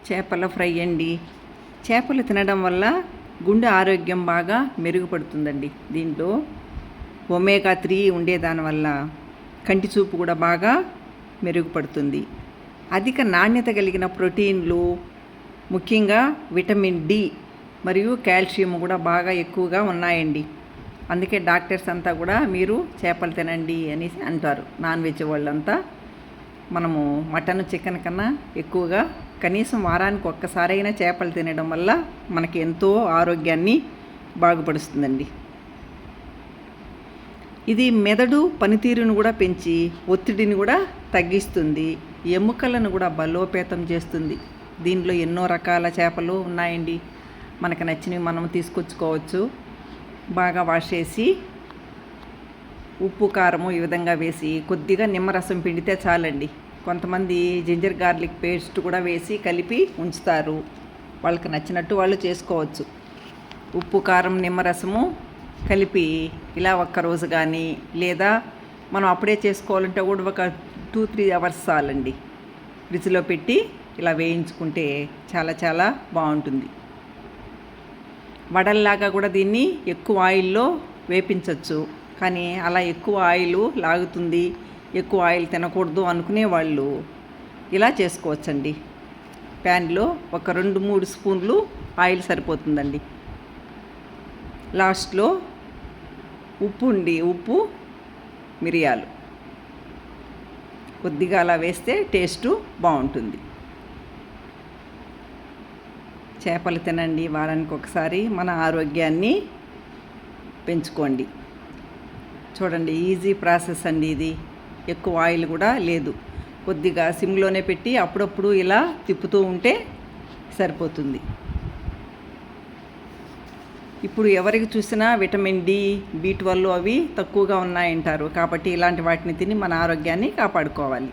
చేపల ఫ్రై అండి. చేపలు తినడం వల్ల గుండె ఆరోగ్యం బాగా మెరుగుపడుతుందండి. దీంట్లో ఒమేగా 3 ఉండేదానివల్ల కంటి చూపు కూడా బాగా మెరుగుపడుతుంది. అధిక నాణ్యత కలిగిన ప్రోటీన్లు, ముఖ్యంగా విటమిన్ డి మరియు కాల్షియం కూడా బాగా ఎక్కువగా ఉన్నాయండి. అందుకే డాక్టర్స్ అంతా కూడా మీరు చేపలు తినండి అనేసి అంటారు. నాన్ వెజ్ వాళ్ళంతా మనము మటన్, చికెన్ కన్నా ఎక్కువగా కనీసం వారానికి ఒక్కసారైనా చేపలు తినడం వల్ల మనకి ఎంతో ఆరోగ్యాన్ని బాగుపరుస్తుందండి. ఇది మెదడు పనితీరును కూడా పెంచి ఒత్తిడిని కూడా తగ్గిస్తుంది. ఎముకలను కూడా బలోపేతం చేస్తుంది. దీనిలో ఎన్నో రకాల చేపలు ఉన్నాయండి. మనకు నచ్చినవి మనం తీసుకొచ్చుకోవచ్చు. బాగా వాష్ చేసి ఉప్పు, కారము ఈ విధంగా వేసి కొద్దిగా నిమ్మరసం పిండితే చాలండి. కొంతమంది జింజర్ గార్లిక్ పేస్ట్ కూడా వేసి కలిపి ఉంచుతారు. వాళ్ళకి నచ్చినట్టు వాళ్ళు చేసుకోవచ్చు. ఉప్పు, కారం, నిమ్మరసము కలిపి ఇలా ఒక్కరోజు కానీ, లేదా మనం అప్పుడే చేసుకోవాలంటే కూడా ఒక 2-3 అవర్స్ చాలండి. ఫ్రిడ్జ్లో పెట్టి ఇలా వేయించుకుంటే చాలా చాలా బాగుంటుంది. వడల్లాగా కూడా దీన్ని ఎక్కువ ఆయిల్లో వేపించవచ్చు. కానీ అలా ఎక్కువ ఆయిల్ లాగుతుంది, ఎక్కువ ఆయిల్ తినకూడదు అనుకునే వాళ్ళు ఇలా చేసుకోవచ్చండి. ప్యాన్లో ఒక 2-3 స్పూన్లు ఆయిల్ సరిపోతుందండి. లాస్ట్లో ఉప్పు, మిరియాలు కొద్దిగా అలా వేస్తే టేస్టు బాగుంటుంది. చేపలు తినండి, వారానికి ఒకసారి మన ఆరోగ్యాన్ని పెంచుకోండి. చూడండి, ఈజీ ప్రాసెస్ అండి ఇది. ఎక్కువ ఆయిల్ కూడా లేదు. కొద్దిగా సిమ్లోనే పెట్టి అప్పుడప్పుడు ఇలా తిప్పుతూ ఉంటే సరిపోతుంది. ఇప్పుడు ఎవరికి చూసినా విటమిన్ డి, B12 అవి తక్కువగా ఉన్నాయంటారు. కాబట్టి ఇలాంటి వాటిని తిని మన ఆరోగ్యాన్ని కాపాడుకోవాలి.